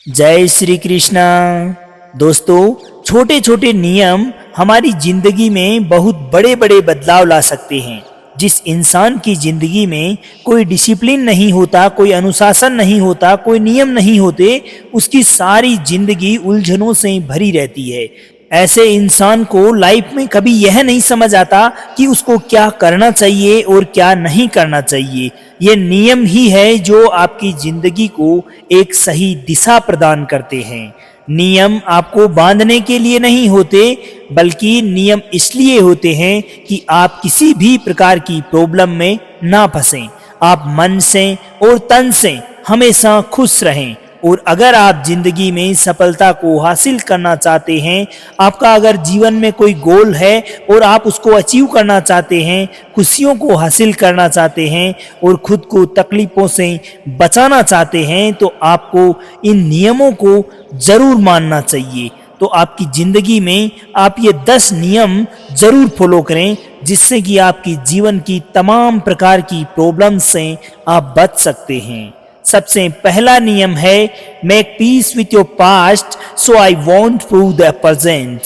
जय श्री कृष्णा। दोस्तों, छोटे छोटे नियम हमारी जिंदगी में बहुत बड़े बड़े बदलाव ला सकते हैं। जिस इंसान की जिंदगी में कोई डिसिप्लिन नहीं होता, कोई अनुशासन नहीं होता, कोई नियम नहीं होते, उसकी सारी जिंदगी उलझनों से भरी रहती है। ऐसे इंसान को लाइफ में कभी यह नहीं समझ आता कि उसको क्या करना चाहिए और क्या नहीं करना चाहिए। ये नियम ही है जो आपकी जिंदगी को एक सही दिशा प्रदान करते हैं। नियम आपको बांधने के लिए नहीं होते, बल्कि नियम इसलिए होते हैं कि आप किसी भी प्रकार की प्रॉब्लम में ना फंसें। आप मन से और तन से हमेशा खुश रहें। और अगर आप जिंदगी में सफलता को हासिल करना चाहते हैं, आपका अगर जीवन में कोई गोल है और आप उसको अचीव करना चाहते हैं, खुशियों को हासिल करना चाहते हैं और खुद को तकलीफों से बचाना चाहते हैं, तो आपको इन नियमों को जरूर मानना चाहिए। तो आपकी जिंदगी में आप ये 10 नियम जरूर फॉलो करें, जिससे कि आपकी जीवन की तमाम प्रकार की प्रॉब्लम से आप बच सकते हैं। सबसे पहला नियम है make peace with your past so I want prove the present.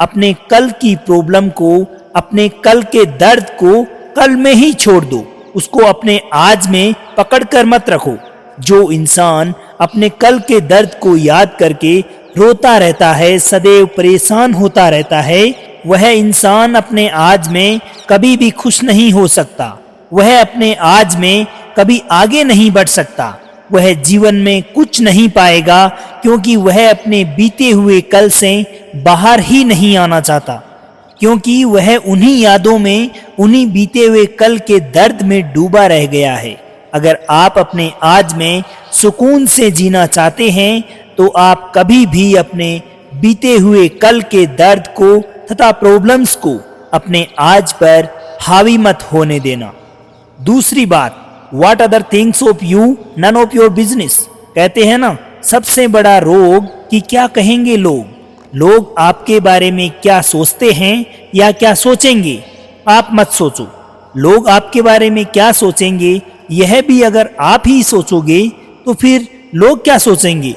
अपने कल की प्रॉब्लम को, अपने कल के दर्द को कल में ही छोड़ दो, उसको अपने आज में पकड़ कर मत रखो। जो इंसान अपने कल के दर्द को याद करके रोता रहता है, सदैव परेशान होता रहता है, वह इंसान अपने आज में कभी भी खुश नहीं हो सकता। वह अपने आज में कभी आगे नहीं बढ़ सकता। वह जीवन में कुछ नहीं पाएगा, क्योंकि वह अपने बीते हुए कल से बाहर ही नहीं आना चाहता, क्योंकि वह उन्हीं यादों में, उन्हीं बीते हुए कल के दर्द में डूबा रह गया है। अगर आप अपने आज में सुकून से जीना चाहते हैं, तो आप कभी भी अपने बीते हुए कल के दर्द को तथा प्रॉब्लम्स को अपने आज पर हावी मत होने देना। दूसरी बात, What other things of you, none of your business। कहते हैं ना, सबसे बड़ा रोग कि क्या कहेंगे लोग। लोग आपके बारे में क्या सोचते हैं या क्या सोचेंगे, आप मत सोचो। लोग आपके बारे में क्या सोचेंगे, यह भी अगर आप ही सोचोगे तो फिर लोग क्या सोचेंगे।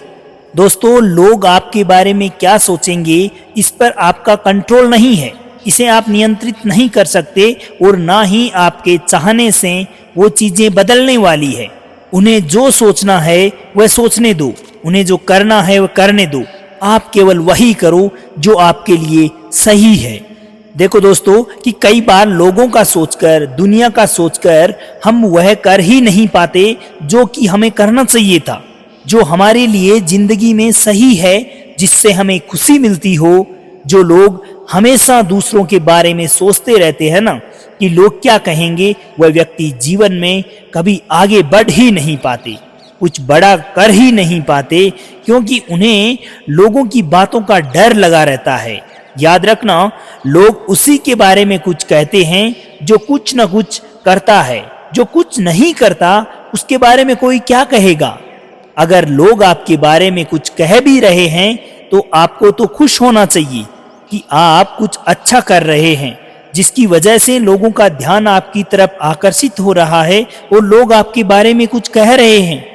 दोस्तों, लोग आपके बारे में क्या सोचेंगे, इस पर आपका कंट्रोल नहीं है। इसे आप नियंत्रित नहीं कर सकते और ना ही आपके चाहने से वो चीजें बदलने वाली है। उन्हें जो सोचना है वह सोचने दो, उन्हें जो करना है वह करने दो। आप केवल वही करो जो आपके लिए सही है। देखो दोस्तों, कि कई बार लोगों का सोचकर, दुनिया का सोचकर हम वह कर ही नहीं पाते जो कि हमें करना चाहिए था, जो हमारे लिए जिंदगी में सही है, जिससे हमें खुशी मिलती हो। जो लोग हमेशा दूसरों के बारे में सोचते रहते हैं ना, कि लोग क्या कहेंगे, वह व्यक्ति जीवन में कभी आगे बढ़ ही नहीं पाते, कुछ बड़ा कर ही नहीं पाते, क्योंकि उन्हें लोगों की बातों का डर लगा रहता है। याद रखना, लोग उसी के बारे में कुछ कहते हैं जो कुछ न कुछ करता है। जो कुछ नहीं करता उसके बारे में कोई क्या कहेगा। अगर लोग आपके बारे में कुछ कह भी रहे हैं, तो आपको तो खुश होना चाहिए कि आप कुछ अच्छा कर रहे हैं, जिसकी वजह से लोगों का ध्यान आपकी तरफ आकर्षित हो रहा है और लोग आपके बारे में कुछ कह रहे हैं।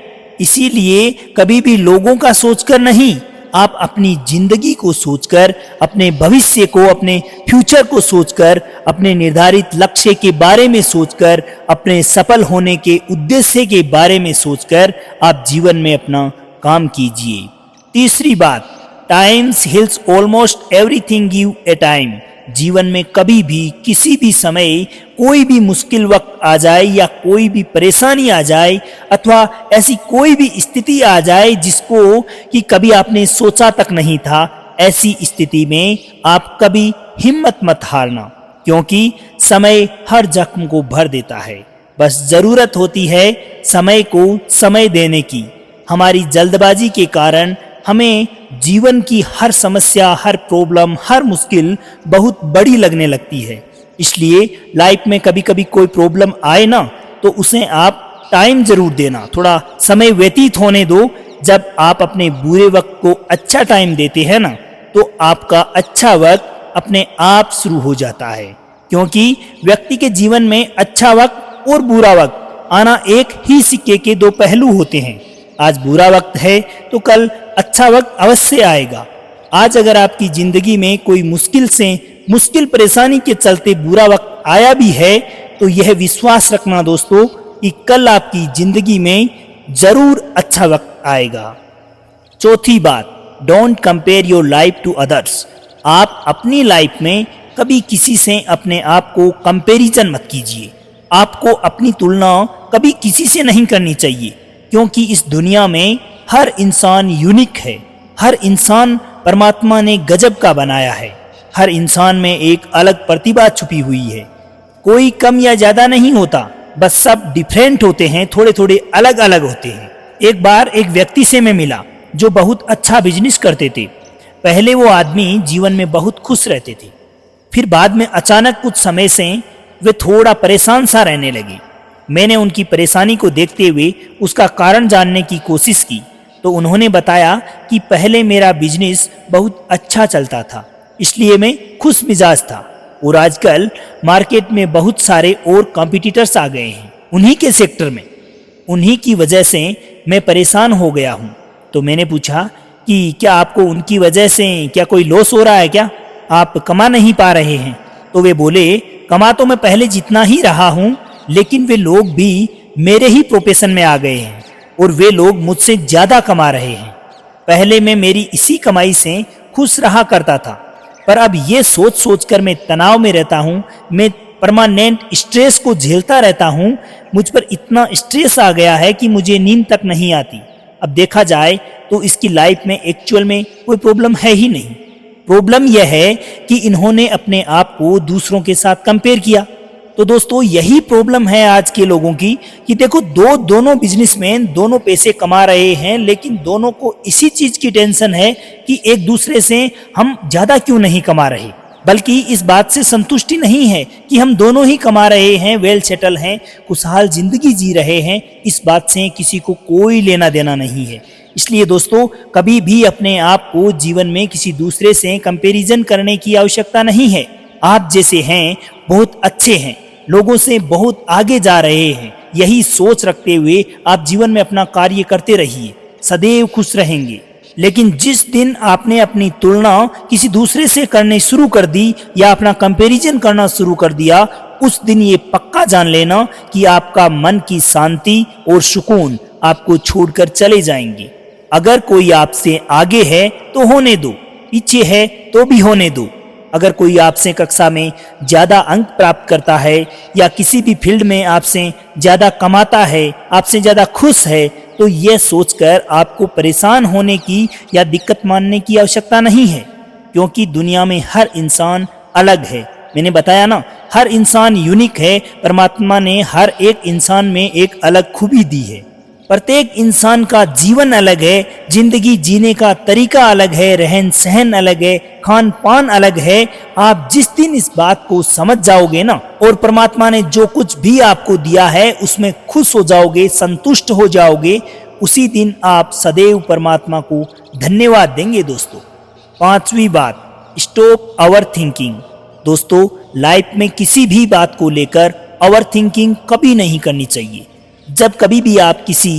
इसीलिए कभी भी लोगों का सोचकर नहीं, आप अपनी जिंदगी को सोचकर, अपने भविष्य को, अपने फ्यूचर को सोचकर, अपने निर्धारित लक्ष्य के बारे में सोचकर, अपने सफल होने के उद्देश्य के बारे में सोचकर आप जीवन में अपना काम कीजिए। तीसरी बात, times heels almost everything give a time. जीवन में कभी भी, किसी भी समय, कोई भी मुश्किल वक्त आ जाए या कोई भी परेशानी आ जाए, अथवा ऐसी कोई भी स्थिति आ जाए जिसको कि कभी आपने सोचा तक नहीं था, ऐसी स्थिति में आप कभी हिम्मत मत हारना, क्योंकि समय हर जख्म को भर देता है। बस जरूरत होती है समय को समय देने की। हमारी जल्दबाजी के कारण हमें जीवन की हर समस्या, हर प्रॉब्लम, हर मुश्किल बहुत बड़ी लगने लगती है। इसलिए लाइफ में कभी कभी कोई प्रॉब्लम आए ना, तो उसे आप टाइम जरूर देना, थोड़ा समय व्यतीत होने दो। जब आप अपने बुरे वक्त को अच्छा टाइम देते हैं ना, तो आपका अच्छा वक्त अपने आप शुरू हो जाता है। क्योंकि व्यक्ति के जीवन में अच्छा वक्त और बुरा वक्त आना एक ही सिक्के के दो पहलू होते हैं। आज बुरा वक्त है तो कल अच्छा वक्त अवश्य आएगा। आज अगर आपकी जिंदगी में कोई मुश्किल परेशानी के चलते बुरा वक्त आया भी है तो यह विश्वास रखना दोस्तों कि कल आपकी जिंदगी में जरूर अच्छा वक्त आएगा। चौथी बात, don't compare your life to others. आप अपनी लाइफ में कभी किसी से अपने आप को कंपैरिजन मत कीजिए। आपको अपनी तुलना कभी किसी से नहीं करनी चाहिए, क्योंकि इस दुनिया में हर इंसान यूनिक है। हर इंसान परमात्मा ने गजब का बनाया है। हर इंसान में एक अलग प्रतिभा छुपी हुई है। कोई कम या ज्यादा नहीं होता, बस सब डिफरेंट होते हैं, थोड़े थोड़े अलग अलग होते हैं। एक बार एक व्यक्ति से मैं मिला जो बहुत अच्छा बिजनेस करते थे। पहले वो आदमी जीवन में बहुत खुश रहते थे, फिर बाद में अचानक कुछ समय से वे थोड़ा परेशान सा रहने लगे। मैंने उनकी परेशानी को देखते हुए उसका कारण जानने की कोशिश की तो उन्होंने बताया कि पहले मेरा बिजनेस बहुत अच्छा चलता था, इसलिए मैं खुश मिजाज था, और आजकल मार्केट में बहुत सारे और कॉम्पिटिटर्स आ गए हैं उन्हीं के सेक्टर में। उन्हीं की वजह से मैं परेशान हो गया हूँ। तो मैंने पूछा कि क्या आपको उनकी वजह से क्या कोई लॉस हो रहा है क्या? आप कमा नहीं पा रहे हैं? तो वे बोले, कमा तो मैं पहले जितना ही रहा हूँ, लेकिन वे लोग भी मेरे ही प्रोफेशन में आ गए हैं और वे लोग मुझसे ज़्यादा कमा रहे हैं। पहले मैं मेरी इसी कमाई से खुश रहा करता था, पर अब ये सोच सोच कर मैं तनाव में रहता हूँ। मैं परमानेंट स्ट्रेस को झेलता रहता हूँ। मुझ पर इतना स्ट्रेस आ गया है कि मुझे नींद तक नहीं आती। अब देखा जाए तो इसकी लाइफ में एक्चुअल में कोई प्रॉब्लम है ही नहीं। प्रॉब्लम यह है कि इन्होंने अपने आप को दूसरों के साथ कंपेयर किया। तो दोस्तों यही प्रॉब्लम है आज के लोगों की कि देखो दोनों बिजनेसमैन दोनों पैसे कमा रहे हैं, लेकिन दोनों को इसी चीज की टेंशन है कि एक दूसरे से हम ज्यादा क्यों नहीं कमा रहे, बल्कि इस बात से संतुष्टि नहीं है कि हम दोनों ही कमा रहे हैं, वेल सेटल हैं, खुशहाल जिंदगी जी रहे हैं। इस बात से किसी को कोई लेना देना नहीं है। इसलिए दोस्तों कभी भी अपने आप को जीवन में किसी दूसरे से कंपैरिजन करने की आवश्यकता नहीं है। आप जैसे हैं बहुत अच्छे हैं, लोगों से बहुत आगे जा रहे हैं। यही सोच रखते हुए आप जीवन में अपना कार्य करते रहिए, सदैव खुश रहेंगे। लेकिन जिस दिन आपने अपनी तुलना किसी दूसरे से करने शुरू कर दी या अपना कंपैरिजन करना शुरू कर दिया, उस दिन ये पक्का जान लेना कि आपका मन की शांति और सुकून आपको छोड़कर चले जाएंगे। अगर कोई आपसे आगे है तो होने दो, पीछे है तो भी होने दो। अगर कोई आपसे कक्षा में ज्यादा अंक प्राप्त करता है या किसी भी फील्ड में आपसे ज्यादा कमाता है, आपसे ज्यादा खुश है, तो यह सोचकर आपको परेशान होने की या दिक्कत मानने की आवश्यकता नहीं है, क्योंकि दुनिया में हर इंसान अलग है। मैंने बताया ना, हर इंसान यूनिक है। परमात्मा ने हर एक इंसान में एक अलग खूबी दी है। प्रत्येक इंसान का जीवन अलग है, जिंदगी जीने का तरीका अलग है, रहन सहन अलग है, खान पान अलग है। आप जिस दिन इस बात को समझ जाओगे ना, और परमात्मा ने जो कुछ भी आपको दिया है उसमें खुश हो जाओगे, संतुष्ट हो जाओगे, उसी दिन आप सदैव परमात्मा को धन्यवाद देंगे। दोस्तों 5वीं बात, स्टॉप ओवर थिंकिंग। दोस्तों लाइफ में किसी भी बात को लेकर ओवर थिंकिंग कभी नहीं करनी चाहिए। जब कभी भी आप किसी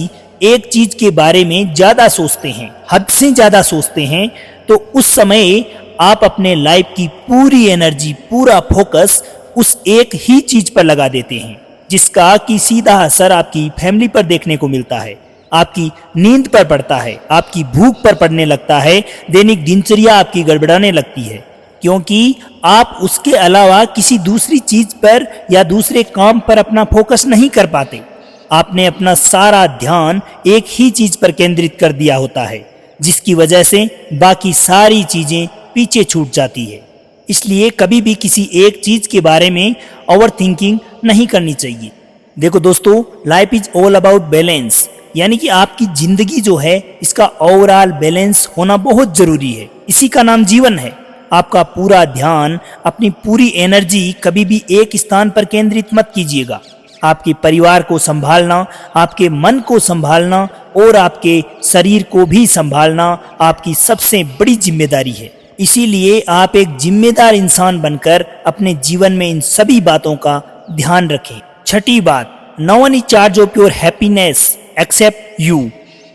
एक चीज के बारे में ज्यादा सोचते हैं, हद से ज्यादा सोचते हैं, तो उस समय आप अपने लाइफ की पूरी एनर्जी, पूरा फोकस उस एक ही चीज पर लगा देते हैं, जिसका कि सीधा असर आपकी फैमिली पर देखने को मिलता है, आपकी नींद पर पड़ता है, आपकी भूख पर पड़ने लगता है, दैनिक दिनचर्या आपकी गड़बड़ाने लगती है, क्योंकि आप उसके अलावा किसी दूसरी चीज पर या दूसरे काम पर अपना फोकस नहीं कर पाते। आपने अपना सारा ध्यान एक ही चीज पर केंद्रित कर दिया होता है, जिसकी वजह से बाकी सारी चीजें पीछे छूट जाती है। इसलिए कभी भी किसी एक चीज के बारे में ओवर थिंकिंग नहीं करनी चाहिए। देखो दोस्तों, life is all about balance, यानी कि आपकी जिंदगी जो है इसका ओवरऑल बैलेंस होना बहुत जरूरी है। इसी का नाम जीवन है। आपका पूरा ध्यान, अपनी पूरी एनर्जी कभी भी एक स्थान पर केंद्रित मत कीजिएगा। आपके परिवार को संभालना, आपके मन को संभालना और आपके शरीर को भी संभालना आपकी सबसे बड़ी जिम्मेदारी है। इसीलिए आप एक जिम्मेदार इंसान बनकर अपने जीवन में इन सभी बातों का ध्यान रखें। 6ठी बात, no one is charge of your happiness except you.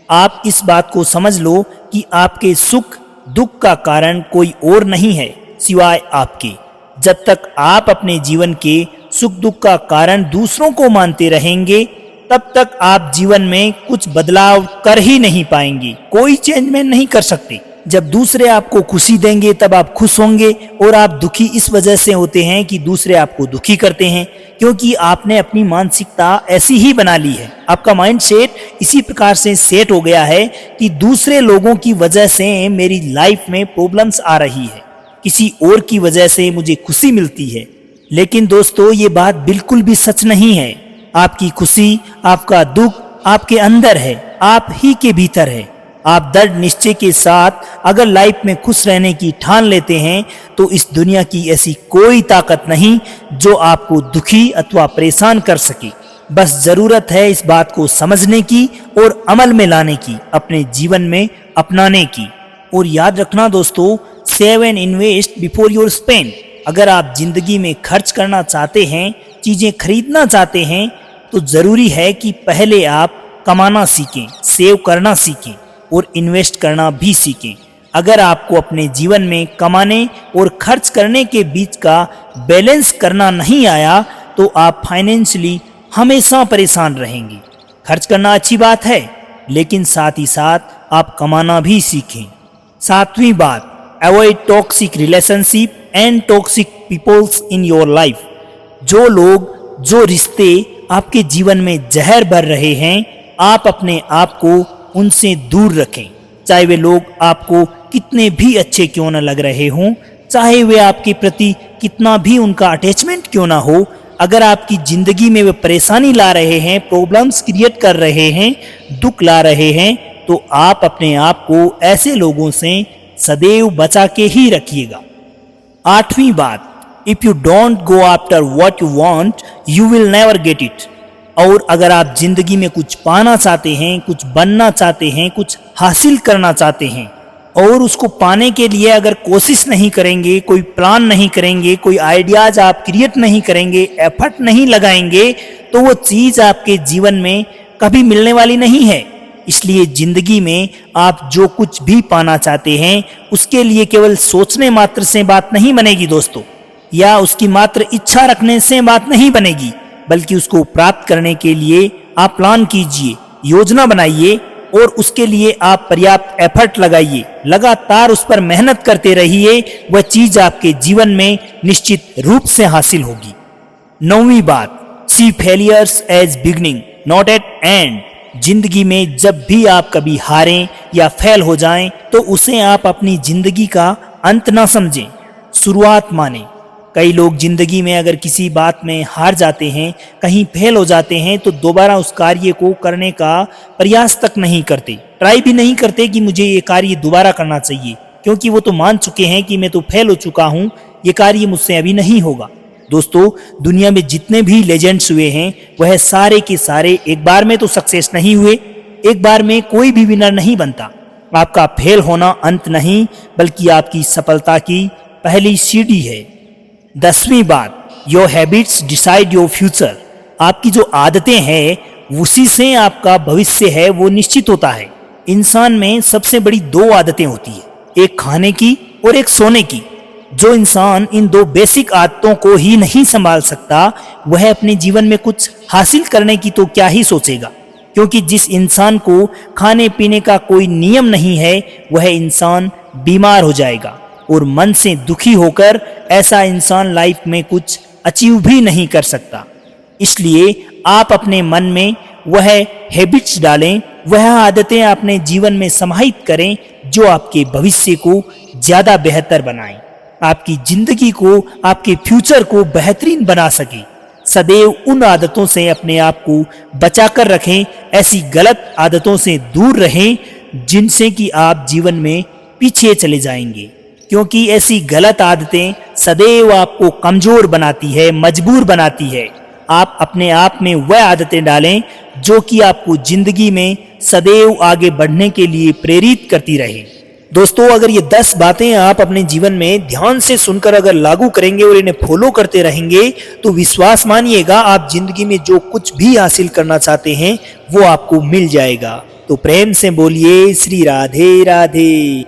आप इस बात को समझ लो कि आपके सुख दुख का कारण कोई और नहीं है सिवाय आपके। जब तक आप अपने जीवन के सुख दुख का कारण दूसरों को मानते रहेंगे, तब तक आप जीवन में कुछ बदलाव कर ही नहीं पाएंगे, कोई चेंजमेंट नहीं कर सकते। जब दूसरे आपको खुशी देंगे तब आप खुश होंगे, और आप दुखी इस वजह से होते हैं कि दूसरे आपको दुखी करते हैं, क्योंकि आपने अपनी मानसिकता ऐसी ही बना ली है। आपका माइंड सेट इसी प्रकार से सेट हो गया है कि दूसरे लोगों की वजह से मेरी लाइफ में प्रॉब्लम्स आ रही है, किसी और की वजह से मुझे खुशी मिलती है। लेकिन दोस्तों, ये बात बिल्कुल भी सच नहीं है। आपकी खुशी, आपका दुख आपके अंदर है, आप ही के भीतर है। आप दृढ़ निश्चय के साथ अगर लाइफ में खुश रहने की ठान लेते हैं, तो इस दुनिया की ऐसी कोई ताकत नहीं जो आपको दुखी अथवा परेशान कर सके। बस जरूरत है इस बात को समझने की और अमल में लाने की, अपने जीवन में अपनाने की। और याद रखना दोस्तों, save and invest before your spend. अगर आप जिंदगी में खर्च करना चाहते हैं, चीजें खरीदना चाहते हैं, तो जरूरी है कि पहले आप कमाना सीखें, सेव करना सीखें और इन्वेस्ट करना भी सीखें। अगर आपको अपने जीवन में कमाने और खर्च करने के बीच का बैलेंस करना नहीं आया, तो आप फाइनेंशियली हमेशा परेशान रहेंगे। खर्च करना अच्छी बात है, लेकिन साथ ही साथ आप कमाना भी सीखें। सातवीं बात, avoid toxic relationship and toxic peoples in your life. जो लोग, जो रिश्ते आपके जीवन में जहर भर रहे हैं, आप अपने आप को उनसे दूर रखें। चाहे वे लोग आपको कितने भी अच्छे क्यों न लग रहे हों, चाहे वे आपके प्रति कितना भी उनका अटैचमेंट क्यों ना हो, अगर आपकी जिंदगी में वे परेशानी ला रहे हैं, प्रॉब्लम्स क्रिएट कर रहे हैं, दुख ला रहे हैं, तो आप अपने आप को ऐसे लोगों से सदैव बचा के ही रखिएगा। आठवीं बात, if you don't go after what you want, you will never get it. और अगर आप जिंदगी में कुछ पाना चाहते हैं, कुछ बनना चाहते हैं, कुछ हासिल करना चाहते हैं, और उसको पाने के लिए अगर कोशिश नहीं करेंगे, कोई प्लान नहीं करेंगे, कोई आइडियाज आप क्रिएट नहीं करेंगे, एफर्ट नहीं लगाएंगे, तो वो चीज आपके जीवन में कभी मिलने वाली नहीं है। इसलिए जिंदगी में आप जो कुछ भी पाना चाहते हैं, उसके लिए केवल सोचने मात्र से बात नहीं बनेगी दोस्तों, या उसकी मात्र इच्छा रखने से बात नहीं बनेगी, बल्कि उसको प्राप्त करने के लिए आप प्लान कीजिए, योजना बनाइए, और उसके लिए आप पर्याप्त एफर्ट लगाइए, लगातार उस पर मेहनत करते रहिए। वह चीज आपके जीवन में निश्चित रूप से हासिल होगी। नौवीं बात, see failures as beginning not at end. जिंदगी में जब भी आप कभी हारें या फेल हो जाएं, तो उसे आप अपनी जिंदगी का अंत ना समझें, शुरुआत माने। कई लोग जिंदगी में अगर किसी बात में हार जाते हैं, कहीं फेल हो जाते हैं, तो दोबारा उस कार्य को करने का प्रयास तक नहीं करते, ट्राई भी नहीं करते कि मुझे ये कार्य दोबारा करना चाहिए, क्योंकि वो तो मान चुके हैं कि मैं तो फेल हो चुका हूँ, ये कार्य मुझसे अभी नहीं होगा। दोस्तों, दुनिया में जितने भी लेजेंड्स हुए हैं, वह सारे के सारे एक बार में तो सक्सेस नहीं हुए, एक बार में कोई भी विनर नहीं बनता। आपका फेल होना अंत नहीं, बल्कि आपकी सफलता की पहली सीढ़ी है। 10वीं बात, your habits decide your future. आपकी जो आदतें हैं, उसी से आपका भविष्य है वो निश्चित होता है। इंसान में सबसे बड़ी दो आदतें होती है, एक खाने की और एक सोने की। जो इंसान इन दो बेसिक आदतों को ही नहीं संभाल सकता, वह अपने जीवन में कुछ हासिल करने की तो क्या ही सोचेगा। क्योंकि जिस इंसान को खाने पीने का कोई नियम नहीं है, वह इंसान बीमार हो जाएगा और मन से दुखी होकर ऐसा इंसान लाइफ में कुछ अचीव भी नहीं कर सकता। इसलिए आप अपने मन में वह हैबिट्स डालें, वह आदतें अपने जीवन में समाहित करें जो आपके भविष्य को ज्यादा बेहतर बनाएं, आपकी जिंदगी को, आपके फ्यूचर को बेहतरीन बना सके। सदैव उन आदतों से अपने आप को बचाकर रखें, ऐसी गलत आदतों से दूर रहें जिनसे कि आप जीवन में पीछे चले जाएंगे। क्योंकि ऐसी गलत आदतें सदैव आपको कमजोर बनाती है, मजबूर बनाती है। आप अपने आप में वह आदतें डालें जो कि आपको जिंदगी में सदैव आगे बढ़ने के लिए प्रेरित करती रहे। दोस्तों, अगर ये 10 बातें आप अपने जीवन में ध्यान से सुनकर अगर लागू करेंगे और इन्हें फॉलो करते रहेंगे, तो विश्वास मानिएगा आप जिंदगी में जो कुछ भी हासिल करना चाहते हैं वो आपको मिल जाएगा। तो प्रेम से बोलिए श्री राधे राधे।